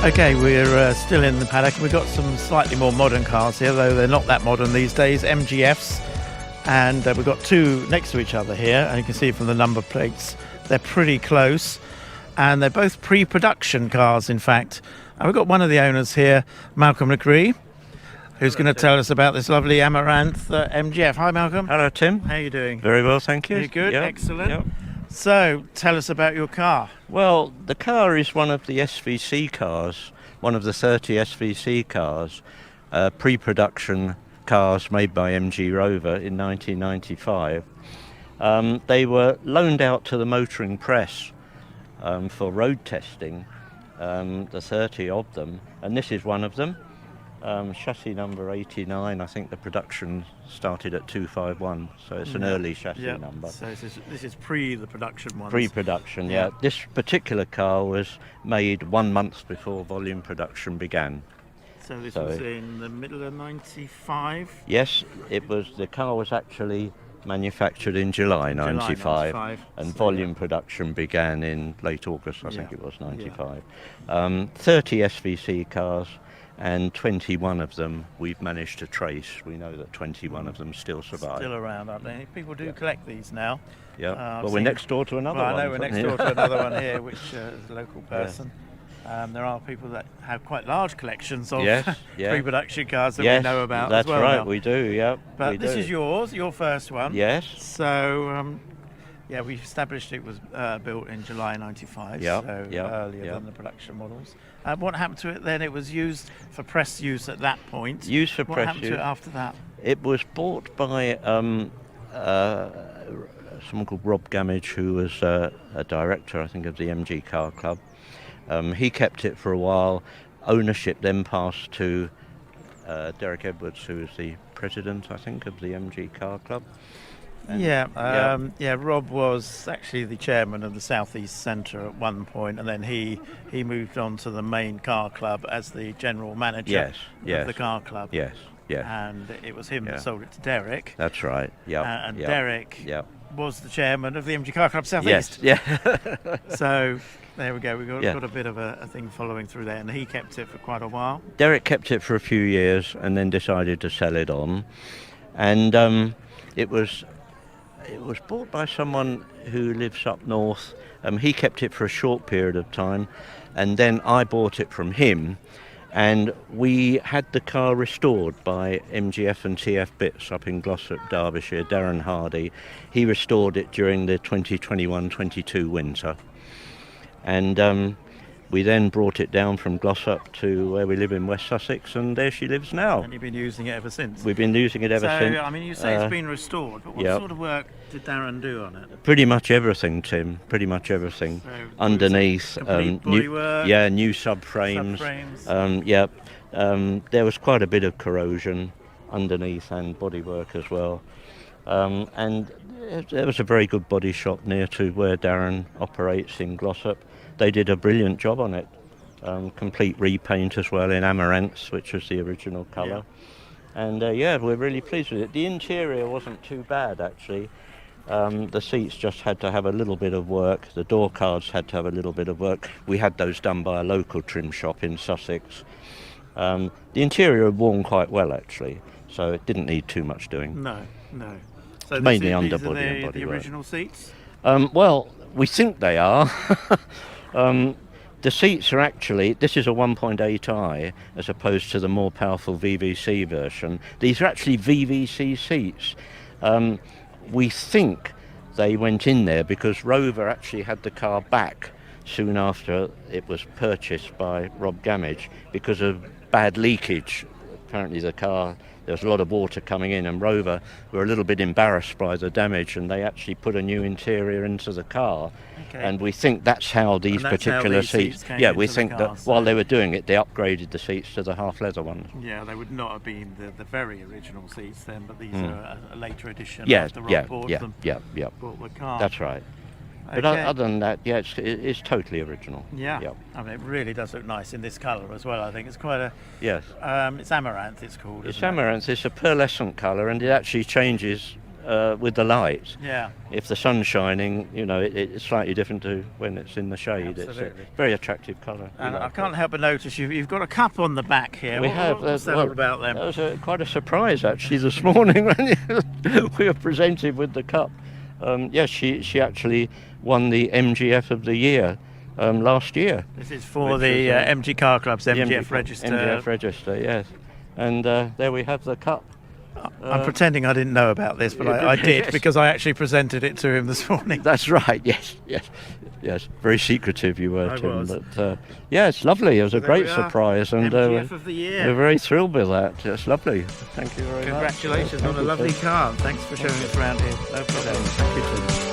Okay, we're still in the paddock. We've got some slightly more modern cars here, though they're not that modern these days, MGFs. And we've got two next to each other here, and you can see from the number plates, they're pretty close. And they're both pre-production cars, in fact. And we've got one of the owners here, Malcolm Le Grys, who's going to tell us about this lovely Amaranth MGF. Hi, Malcolm. Hello, Tim. How are you doing? Very well, thank you. You're good? Yep. Excellent. Yep. So, tell us about your car. Well, the car is one of the SVC cars, one of the 30 SVC cars, pre-production cars made by MG Rover in 1995. They were loaned out to the motoring press for road testing, the 30 of them, and this is one of them. Chassis number 89, I think the production started at 251, so it's an early chassis number. So this is the production one. Pre-production, yeah. This particular car was made 1 month before volume production began. So this was in the middle of 95? Yes, it was. The car was actually manufactured in July 95, and volume production began in late August, I think it was, 95. 30 SVC cars, and 21 of them we've managed to trace. We know that 21 of them still survive. Still around, aren't they? People do collect these now. Yeah. Well, we're next door to another one. I know we're next door to another one here, which is a local person. There are people that have quite large collections of pre-production cars that we know about as well. That's right, now. We do, yeah. But this is yours, your first one. Yes. So, we established it was built in July 95, earlier than the production models. What happened to it then? It was used for press use at that point. Used for what press happened use. to it after that? It was bought by someone called Rob Gamage, who was a director, I think, of the MG Car Club. He kept it for a while. Ownership then passed to Derek Edwards, who was the president, I think, of the MG Car Club. And Rob was actually the chairman of the Southeast Centre at one point, and then he moved on to the main car club as the general manager of the car club. Yes. And it was him that sold it to Derek. That's right. Derek was the chairman of the MG Car Club Southeast. Yes. So there we go. We got a bit of a thing following through there, and he kept it for quite a while. Derek kept it for a few years and then decided to sell it on, and it was bought by someone who lives up north. He kept it for a short period of time, and then I bought it from him, and we had the car restored by MGF and TF Bits up in Glossop, Derbyshire. Darren Hardy, he restored it during the 2021-22 winter, and we then brought it down from Glossop to where we live in West Sussex, and there she lives now. And you've been using it ever since? We've been using it ever since. So, I mean, you say it's been restored, but what sort of work did Darren do on it? Pretty much everything, Tim. Pretty much everything. So underneath, new subframes. There was quite a bit of corrosion underneath and bodywork as well. And there was a very good body shop near to where Darren operates in Glossop. They did a brilliant job on it. Complete repaint as well in Amaranth, which was the original colour. And we're really pleased with it. The interior wasn't too bad, actually. The seats just had to have a little bit of work. The door cards had to have a little bit of work. We had those done by a local trim shop in Sussex. The interior had worn quite well, actually, so it didn't need too much doing. No. So mainly underbody and bodywork. The original seats? Well, we think they are. The seats are actually, this is a 1.8i as opposed to the more powerful VVC version. These are actually VVC seats. We think they went in there because Rover actually had the car back soon after it was purchased by Rob Gamage because of bad leakage. Apparently there was a lot of water coming in, and Rover were a little bit embarrassed by the damage, and they actually put a new interior into the car. And we think that's how these particular seats we think that while they were doing it, they upgraded the seats to the half leather ones. Yeah, they would not have been the very original seats then, but these are a later edition after Rob bought the car. That's right. But other than that, it's totally original. Yeah. I mean, it really does look nice in this colour as well. I think it's quite a... Yes. It's Amaranth, it's called. It's Amaranth. It's a pearlescent colour, and it actually changes with the light. Yeah. If the sun's shining, you know, it's slightly different to when it's in the shade. Absolutely. It's a very attractive colour. And I can't help but notice you've got a cup on the back here. We have. What's that all about then? That was quite a surprise actually this morning when we were presented with the cup. Yes, she actually won the MGF of the year last year. This is for the MG Car Club's MGF Register. MGF Register, yes. And there we have the cup. I'm pretending I didn't know about this, but I did yes. because I actually presented it to him this morning. That's right, yes. Very secretive you were, I Tim. was. But yeah, it's lovely. It was a There great we are. surprise. And MGF of the year. we're very thrilled with that. It's lovely. Thank you very much. Congratulations Thank on a you, lovely Tim. car. Thanks for showing us around here. No problem. Thank you, Tim.